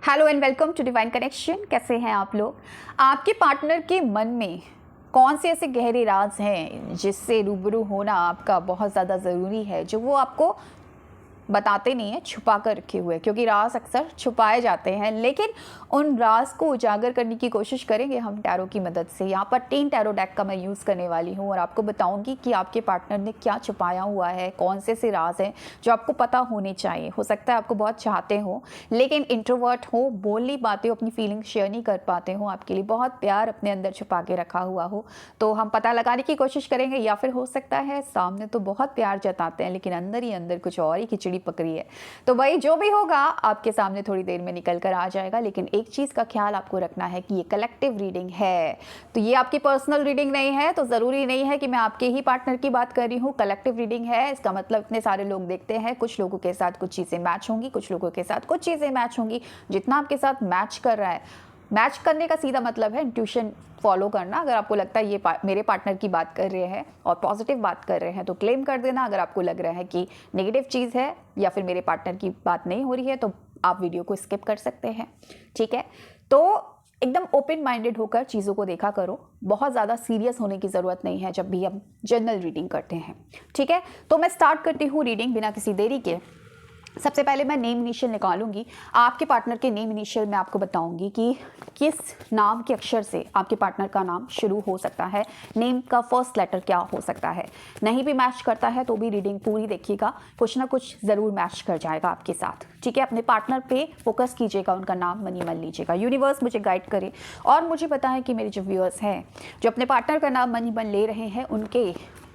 Hello and welcome to Divine Connection. कैसे हैं आप लोग? आपके पार्टनर के मन में कौन से ऐसे गहरे राज हैं जिससे रूबरू होना आपका बहुत ज़्यादा ज़रूरी है, जो वो आपको बताते नहीं है, छुपा कर रखे हुए, क्योंकि राज अक्सर छुपाए जाते हैं। लेकिन उन राज को उजागर करने की कोशिश करेंगे हम टैरो की मदद से। यहाँ पर 3 टैरो डेक का मैं यूज़ करने वाली हूँ और आपको बताऊंगी कि आपके पार्टनर ने क्या छुपाया हुआ है, कौन से राज हैं जो आपको पता होने चाहिए। हो सकता है आपको बहुत चाहते हो लेकिन इंट्रोवर्ट हो, बोल नहीं पाते हो, अपनी फीलिंग शेयर नहीं कर पाते हो, आपके लिए बहुत प्यार अपने अंदर छुपा के रखा हुआ हो, तो हम पता लगाने की कोशिश करेंगे। या फिर हो सकता है सामने तो बहुत प्यार जताते हैं लेकिन अंदर ही अंदर कुछ और ही खिचड़ी पकड़ी है। तो भाई जो भी होगा आपके सामने थोड़ी देर में निकल कर आ जाएगा। लेकिन एक चीज का ख्याल आपको रखना है कि ये कलेक्टिव रीडिंग है, तो ये आपकी पर्सनल रीडिंग नहीं है। तो जरूरी नहीं है कि मैं आपके ही पार्टनर की बात कर रही हूँ। कलेक्टिव रीडिंग है, इसका मतलब इतने सारे लोग देखते हैं, कुछ लोगों के साथ कुछ चीजें मैच होंगी, कुछ लोगों के साथ कुछ चीजें मैच होंगी। जितना आपके साथ मैच कर रहा है, मैच करने का सीधा मतलब है इंट्यूशन फॉलो करना। अगर आपको लगता है ये मेरे पार्टनर की बात कर रहे हैं और पॉजिटिव बात कर रहे हैं तो क्लेम कर देना। अगर आपको लग रहा है कि नेगेटिव चीज़ है या फिर मेरे पार्टनर की बात नहीं हो रही है तो आप वीडियो को स्किप कर सकते हैं। ठीक है, तो एकदम ओपन माइंडेड होकर चीज़ों को देखा करो। बहुत ज़्यादा सीरियस होने की ज़रूरत नहीं है जब भी हम जनरल रीडिंग करते हैं। ठीक है, तो मैं स्टार्ट करती हूँ रीडिंग बिना किसी देरी के। सबसे पहले मैं नेम इनिशियल निकालूंगी। आपके पार्टनर के नेम इनिशियल मैं आपको बताऊंगी कि किस नाम के अक्षर से आपके पार्टनर का नाम शुरू हो सकता है, नेम का फर्स्ट लेटर क्या हो सकता है। नहीं भी मैच करता है तो भी रीडिंग पूरी देखिएगा, कुछ ना कुछ ज़रूर मैच कर जाएगा आपके साथ। ठीक है, अपने पार्टनर पे फोकस कीजिएगा, उनका नाम मनी मन लीजिएगा। यूनिवर्स मुझे गाइड करे और मुझे बताएं कि मेरे जो व्यूअर्स हैं जो अपने पार्टनर का नाम मनी मन ले रहे हैं,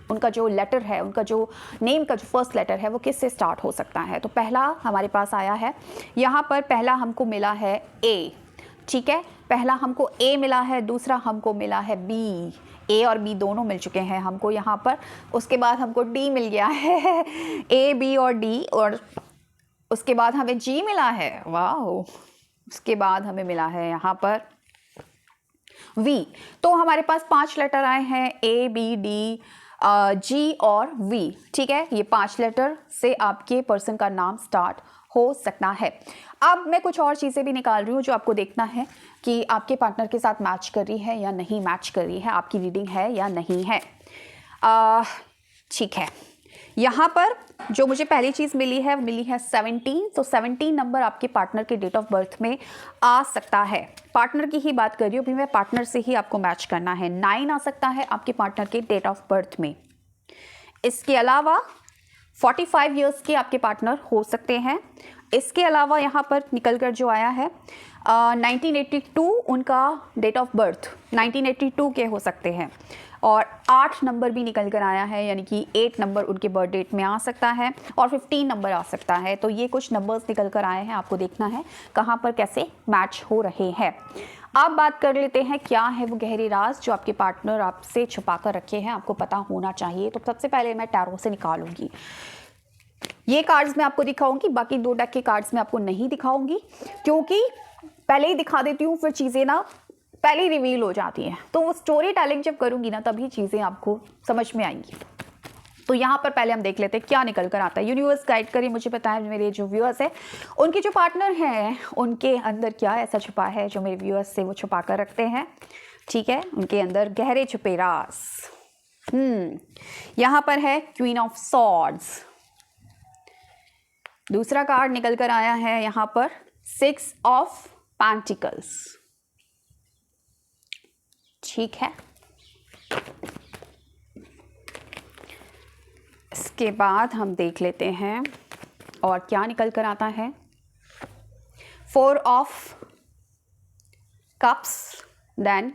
उनका जो लेटर है, उनका जो नेम का जो फर्स्ट लेटर है वो किससे स्टार्ट हो सकता है। तो पहला हमारे पास आया है, यहाँ पर पहला हमको मिला है ए। ठीक है, पहला हमको ए मिला है, दूसरा हमको मिला है बी। ए और बी दोनों मिल चुके हैं हमको यहाँ पर। उसके बाद हमको डी मिल गया है ए बी और डी, और उसके बाद हमें जी मिला है। वाह, उसके बाद हमें मिला है यहाँ पर वी। तो हमारे पास 5 लेटर आए हैं, ए बी डी जी और वी। ठीक है, ये 5 लेटर से आपके पर्सन का नाम स्टार्ट हो सकता है। अब मैं कुछ और चीज़ें भी निकाल रही हूँ जो आपको देखना है कि आपके पार्टनर के साथ मैच कर रही है या नहीं मैच कर रही है, आपकी रीडिंग है या नहीं है। ठीक है, यहाँ पर जो मुझे पहली चीज़ मिली है 17। तो 17 नंबर आपके पार्टनर के डेट ऑफ बर्थ में आ सकता है। पार्टनर की ही बात कर रही हूँ, अभी मैं पार्टनर से ही आपको मैच करना है। 9 आ सकता है आपके पार्टनर के डेट ऑफ बर्थ में। इसके अलावा 45 ईयर्स के आपके पार्टनर हो सकते हैं। इसके अलावा यहाँ पर निकल कर जो आया है 1982 उनका डेट ऑफ बर्थ 1982 के हो सकते हैं। और 8 नंबर भी निकल कर आया है, यानी कि 8 नंबर उनके बर्थ डेट में आ सकता है और 15 नंबर आ सकता है। तो ये कुछ नंबर्स निकल कर आए हैं, आपको देखना है कहाँ पर कैसे मैच हो रहे हैं। अब बात कर लेते हैं क्या है वो गहरे राज जो आपके पार्टनर आपसे छुपा कर रखे हैं, आपको पता होना चाहिए। तो सबसे पहले मैं टैरो से निकालूंगी। ये कार्ड्स मैं आपको दिखाऊंगी, बाकी 2 डेक के कार्ड्स मैं आपको नहीं दिखाऊंगी, क्योंकि पहले ही दिखा देती हूँ फिर चीज़ें ना पहले ही रिवील हो जाती हैं। तो वो स्टोरी टेलिंग जब करूंगी ना तभी चीज़ें आपको समझ में आएंगी। तो यहाँ पर पहले हम देख लेते हैं क्या निकल कर आता है। यूनिवर्स गाइड करिए, मुझे पता है मेरे जो व्यूअर्स हैं उनके जो पार्टनर हैं उनके अंदर क्या ऐसा छुपा है जो मेरे व्यूअर्स से वो छुपा कर रखते हैं। ठीक है, उनके अंदर गहरे छुपे राज। यहाँ पर है क्वीन ऑफ सॉर्ड्स। दूसरा कार्ड निकल कर आया है यहाँ पर 6 ऑफ पेंटिकल्स। ठीक है, इसके बाद हम देख लेते हैं और क्या निकल कर आता है। 4 ऑफ कप्स। देन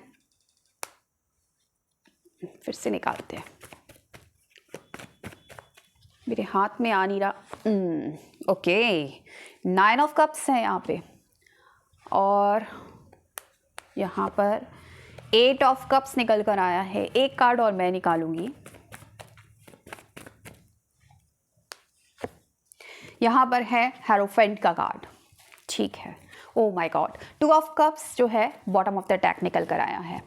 फिर से निकालते हैं, मेरे हाथ में आ नहीं रहा। ओके, 9 ऑफ कप्स है यहाँ पे और यहाँ पर 8 ऑफ कप्स निकल कर आया है। एक कार्ड और मैं निकालूंगी। यहाँ पर है हेरोफेंट का कार्ड। ठीक है, oh my God, 2 of cups जो है बॉटम ऑफ द डेक निकल कर आया है।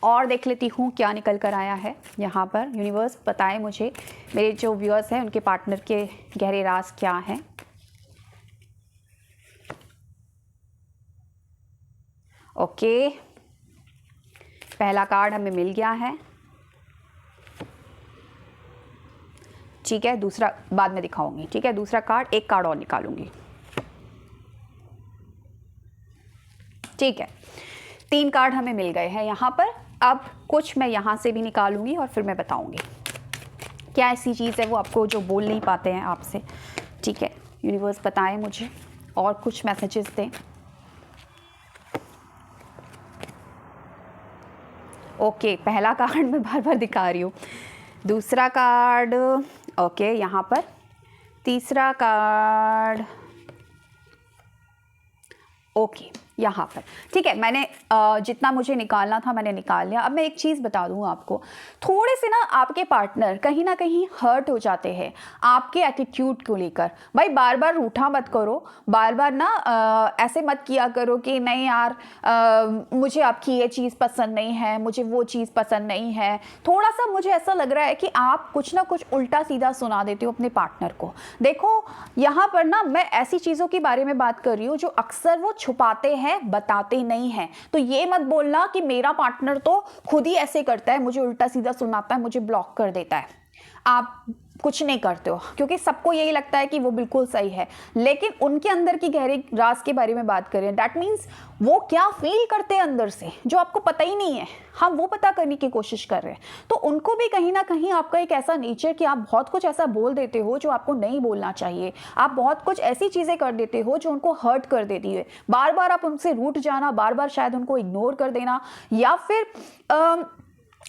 और देख लेती हूँ क्या निकल कर आया है यहाँ पर। यूनिवर्स बताए मुझे मेरे जो व्यूअर्स हैं उनके पार्टनर के गहरे राज क्या हैं। ओके, पहला कार्ड हमें मिल गया है, ठीक है। दूसरा बाद में दिखाऊंगी, ठीक है। दूसरा कार्ड, एक कार्ड और निकालूंगी, ठीक है। 3 कार्ड हमें मिल गए हैं यहाँ पर। अब कुछ मैं यहाँ से भी निकालूंगी और फिर मैं बताऊंगी क्या ऐसी चीज़ है वो आपको जो बोल नहीं पाते हैं आपसे, ठीक है। यूनिवर्स बताएं मुझे और कुछ मैसेजेस दें। ओके, पहला कार्ड मैं बार बार दिखा रही हूँ, दूसरा कार्ड, ओके यहाँ पर, तीसरा कार्ड, ओके यहाँ पर, ठीक है। मैंने जितना मुझे निकालना था मैंने निकाल लिया। अब मैं एक चीज़ बता दूँ आपको, थोड़े से ना आपके पार्टनर कहीं ना कहीं हर्ट हो जाते हैं आपके एटीट्यूड को लेकर। भाई बार बार रूठा मत करो, बार बार ना ऐसे मत किया करो कि नहीं यार मुझे आपकी ये चीज़ पसंद नहीं है, मुझे वो चीज़ पसंद नहीं है। थोड़ा सा मुझे ऐसा लग रहा है कि आप कुछ ना कुछ उल्टा सीधा सुना देते हो अपने पार्टनर को। देखो यहाँ पर ना मैं ऐसी चीज़ों के बारे में बात कर रही हूँ जो अक्सर वो छुपाते हैं, बताते नहीं हैं। तो ये मत बोलना कि मेरा पार्टनर तो खुद ही ऐसे करता है, मुझे उल्टा सीधा सुनाता है, मुझे ब्लॉक कर देता है। आप कुछ नहीं करते हो, क्योंकि सबको यही लगता है कि वो बिल्कुल सही है, लेकिन उनके अंदर की गहरे राज के बारे में बात करें, दैट मीन्स वो क्या फील करते हैं अंदर से जो आपको पता ही नहीं है, हम वो पता करने की कोशिश कर रहे हैं। तो उनको भी कहीं ना कहीं आपका एक ऐसा नेचर कि आप बहुत कुछ ऐसा बोल देते हो जो आपको नहीं बोलना चाहिए, आप बहुत कुछ ऐसी चीज़ें कर देते हो जो उनको हर्ट कर देती है। बार बार आप उनसे रूठ जाना, बार बार शायद उनको इग्नोर कर देना, या फिर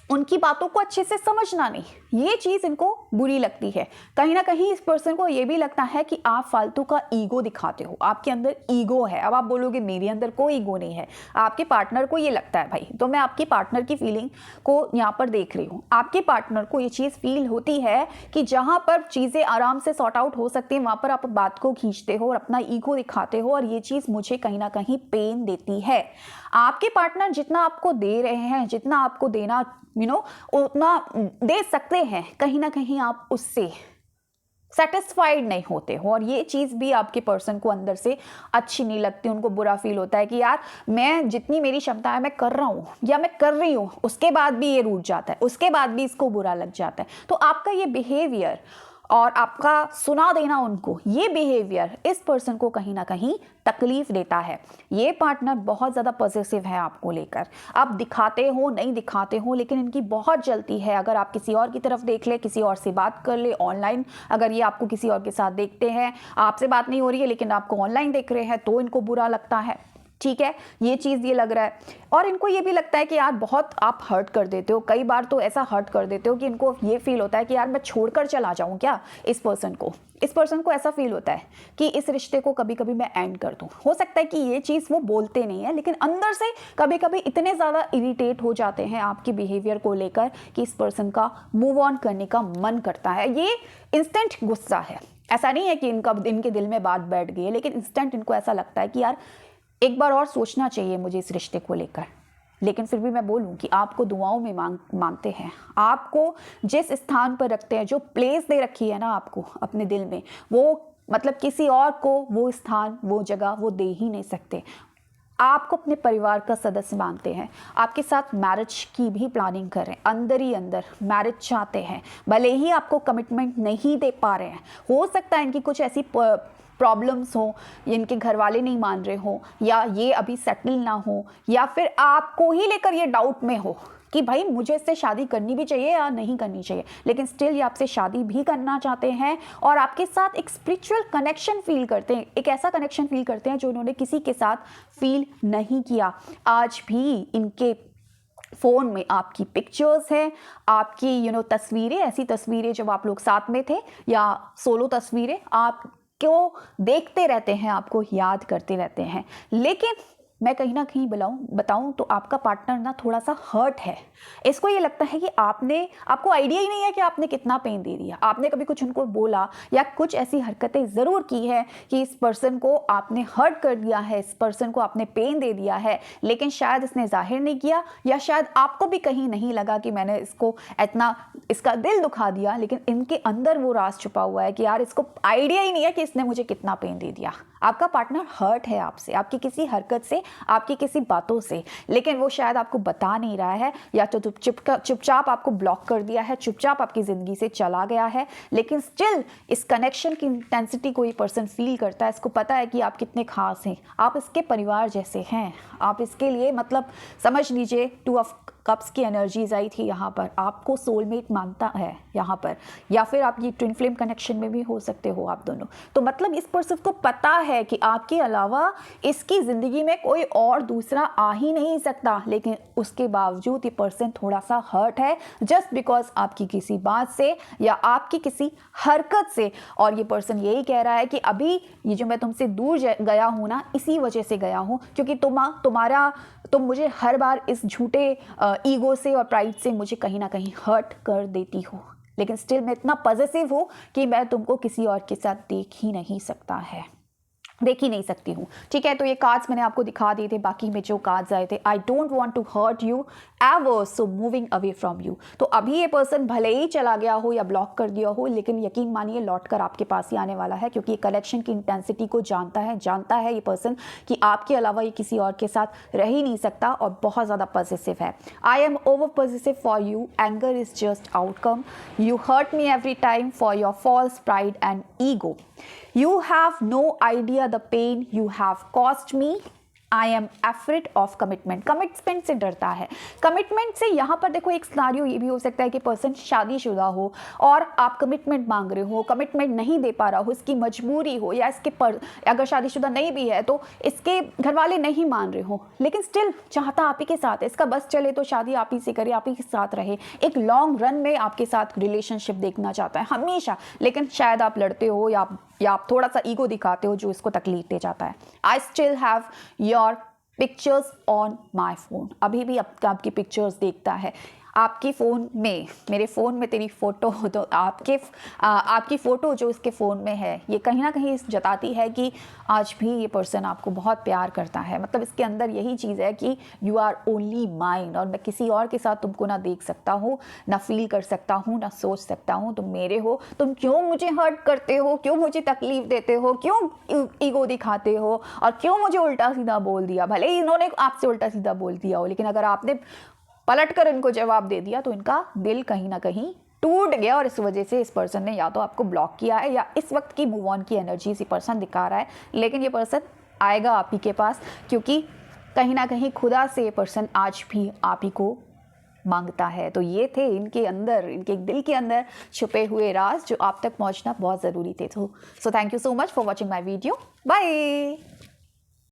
उनकी बातों को अच्छे से समझना नहीं, ये चीज़ इनको बुरी लगती है। कहीं ना कहीं इस पर्सन को ये भी लगता है कि आप फालतू का ईगो दिखाते हो, आपके अंदर ईगो है। अब आप बोलोगे मेरे अंदर कोई ईगो नहीं है, आपके पार्टनर को ये लगता है भाई। तो मैं आपकी पार्टनर की फीलिंग को यहाँ पर देख रही हूँ। आपके पार्टनर को ये चीज़ फील होती है कि जहाँ पर चीज़ें आराम से सॉर्ट आउट हो सकती हैं वहाँ पर आप बात को खींचते हो और अपना ईगो दिखाते हो, और ये चीज़ मुझे कहीं ना कहीं पेन देती है। आपके पार्टनर जितना आपको दे रहे हैं, जितना आपको देना उतना दे सकते हैं, कहीं ना कहीं आप उससे सेटिस्फाइड नहीं होते हो, और ये चीज़ भी आपके पर्सन को अंदर से अच्छी नहीं लगती। उनको बुरा फील होता है कि यार मैं जितनी मेरी क्षमता है मैं कर रहा हूँ या मैं कर रही हूँ, उसके बाद भी ये रूठ जाता है, उसके बाद भी इसको बुरा लग जाता है। तो आपका ये बिहेवियर और आपका सुना देना उनको, ये बिहेवियर इस पर्सन को कहीं ना कहीं तकलीफ देता है। ये पार्टनर बहुत ज़्यादा पॉजिटिव है आपको लेकर। आप दिखाते हो नहीं दिखाते हो, लेकिन इनकी बहुत जलती है। अगर आप किसी और की तरफ देख ले, किसी और से बात कर ले ऑनलाइन, अगर ये आपको किसी और के साथ देखते हैं, आपसे बात नहीं हो रही है लेकिन आपको ऑनलाइन देख रहे हैं, तो इनको बुरा लगता है, ठीक है। ये चीज़ ये लग रहा है, और इनको ये भी लगता है कि यार बहुत आप हर्ट कर देते हो। कई बार तो ऐसा हर्ट कर देते हो कि इनको ये फील होता है कि यार मैं छोड़कर चला जाऊं क्या इस पर्सन को। इस पर्सन को ऐसा फील होता है कि इस रिश्ते को कभी कभी मैं एंड कर दूं। हो सकता है कि ये चीज़ वो बोलते नहीं है, लेकिन अंदर से कभी कभी इतने ज़्यादा इरिटेट हो जाते हैं आपके बिहेवियर को लेकर कि इस पर्सन का मूव ऑन करने का मन करता है। ये इंस्टेंट गुस्सा है, ऐसा नहीं है कि इनके दिल में बात बैठ गई है, लेकिन इंस्टेंट इनको ऐसा लगता है कि यार एक बार और सोचना चाहिए मुझे इस रिश्ते को लेकर। लेकिन फिर भी मैं बोलूं कि आपको दुआओं में मानते हैं, आपको जिस स्थान पर रखते हैं, जो प्लेस दे रखी है ना आपको अपने दिल में, वो मतलब किसी और को वो स्थान वो जगह वो दे ही नहीं सकते। आपको अपने परिवार का सदस्य मानते हैं, आपके साथ मैरिज की भी प्लानिंग कर रहे हैं, अंदर ही अंदर मैरिज चाहते हैं, भले ही आपको कमिटमेंट नहीं दे पा रहे हैं। हो सकता है इनकी कुछ ऐसी प्रॉब्लम्स हो, इनके घर वाले नहीं मान रहे हो, या ये अभी सेटल ना हो, या फिर आपको ही लेकर ये डाउट में हो कि भाई मुझे इससे शादी करनी भी चाहिए या नहीं करनी चाहिए, लेकिन स्टिल ये आपसे शादी भी करना चाहते हैं और आपके साथ एक स्पिरिचुअल कनेक्शन फील करते हैं, एक ऐसा कनेक्शन फील करते हैं जो उन्होंने किसी के साथ फील नहीं किया। आज भी इनके फ़ोन में आपकी पिक्चर्स हैं, आपकी तस्वीरें, ऐसी तस्वीरें जब आप लोग साथ में थे, या सोलो तस्वीरें आप क्यों देखते रहते हैं, आपको याद करते रहते हैं। लेकिन मैं कहीं ना कहीं बताऊं तो आपका पार्टनर ना थोड़ा सा हर्ट है। इसको ये लगता है कि आपको आइडिया ही नहीं है कि आपने कितना पेन दे दिया। आपने कभी कुछ उनको बोला या कुछ ऐसी हरकतें ज़रूर की है कि इस पर्सन को आपने हर्ट कर दिया है, इस पर्सन को आपने पेन दे दिया है, लेकिन शायद इसने जाहिर नहीं किया, या शायद आपको भी कहीं नहीं लगा कि मैंने इसका दिल दुखा दिया, लेकिन इनके अंदर वो राज छुपा हुआ है कि यार इसको आइडिया ही नहीं है कि इसने मुझे कितना पेन दे दिया। आपका पार्टनर हर्ट है आपसे, आपकी किसी हरकत से, आपकी किसी बातों से, लेकिन वो शायद आपको बता नहीं रहा है, या तो चुपचाप आपको ब्लॉक कर दिया है, चुपचाप आपकी ज़िंदगी से चला गया है। लेकिन स्टिल इस कनेक्शन की इंटेंसिटी कोई पर्सन फील करता है, इसको पता है कि आप कितने खास हैं, आप इसके परिवार जैसे हैं, आप इसके लिए मतलब समझ लीजिए 2 ऑफ कप्स की एनर्जीज आई थी यहाँ पर, आपको सोलमेट मानता है यहाँ पर, या फिर आप ये ट्विन फ्लेम कनेक्शन में भी हो सकते हो आप दोनों। तो मतलब इस पर्सन को पता है कि आपके अलावा इसकी ज़िंदगी में कोई और दूसरा आ ही नहीं सकता, लेकिन उसके बावजूद ये पर्सन थोड़ा सा हर्ट है जस्ट बिकॉज आपकी किसी बात से या आपकी किसी हरकत से। और ये पर्सन यही कह रहा है कि अभी ये जो मैं तुमसे दूर गया हूँ ना, इसी वजह से गया हूँ क्योंकि तुम मुझे हर बार इस झूठे ईगो से और प्राइड से मुझे कहीं ना कहीं हर्ट कर देती हो, लेकिन स्टिल मैं इतना पॉजिटिव हूँ कि मैं तुमको किसी और के साथ देख ही नहीं सकती हूँ। ठीक है, तो ये कार्ड्स मैंने आपको दिखा दिए थे, बाकी में जो कार्ड्स आए थे, I don't want to hurt you ever, so moving away from you. तो अभी ये पर्सन भले ही चला गया हो या ब्लॉक कर दिया हो, लेकिन यकीन मानिए लौट कर आपके पास ही आने वाला है, क्योंकि ये कनेक्शन की इंटेंसिटी को जानता है ये पर्सन कि आपके अलावा ये किसी और के साथ रह ही नहीं सकता, और बहुत ज़्यादा पॉजिटिव है। I am over positive for you, anger is just outcome, you hurt me every time for your false pride and ego, you have no idea the pain you have caused me, I am afraid of commitment। Commitment से डरता है। Commitment से यहाँ पर देखो एक scenario ये भी हो सकता है कि पर्सन शादीशुदा हो और आप कमिटमेंट मांग रहे हो, कमिटमेंट नहीं दे पा रहा हो, इसकी मजबूरी हो, या अगर शादीशुदा नहीं भी है तो इसके घर वाले नहीं मान रहे हो, लेकिन स्टिल चाहता आप ही के साथ है, इसका बस चले तो शादी आप ही से करे, आप ही के साथ रहे, एक लॉन्ग रन में आपके साथ रिलेशनशिप देखना चाहता है हमेशा, लेकिन शायद आप लड़ते हो या आप थोड़ा सा ईगो दिखाते हो जो इसको तकलीफ दे जाता है। I still have your pictures on my phone, अभी भी आपकी पिक्चर्स देखता है आपकी फ़ोन में, मेरे फ़ोन में तेरी फ़ोटो, तो आपकी फ़ोटो जो इसके फ़ोन में है, ये कहीं ना कहीं जताती है कि आज भी ये पर्सन आपको बहुत प्यार करता है। मतलब इसके अंदर यही चीज़ है कि यू आर ओनली माइन, और मैं किसी और के साथ तुमको ना देख सकता हूँ, ना फील कर सकता हूँ, ना सोच सकता हूँ, तुम मेरे हो, तुम क्यों मुझे हर्ट करते हो, क्यों मुझे तकलीफ़ देते हो, क्यों ईगो दिखाते हो, और क्यों मुझे उल्टा सीधा बोल दिया। भले ही इन्होंने आपसे उल्टा सीधा बोल दिया हो, लेकिन अगर आपने पलट कर इनको जवाब दे दिया तो इनका दिल कहीं ना कहीं टूट गया, और इस वजह से इस पर्सन ने या तो आपको ब्लॉक किया है, या इस वक्त की मूव ऑन की एनर्जी इसी पर्सन दिखा रहा है। लेकिन ये पर्सन आएगा आप ही के पास, क्योंकि कहीं ना कहीं खुदा से ये पर्सन आज भी आप ही को मांगता है। तो ये थे इनके अंदर, इनके दिल के अंदर छुपे हुए राज जो आप तक पहुंचना बहुत ज़रूरी थे। So thank you so much for watching my video. Bye.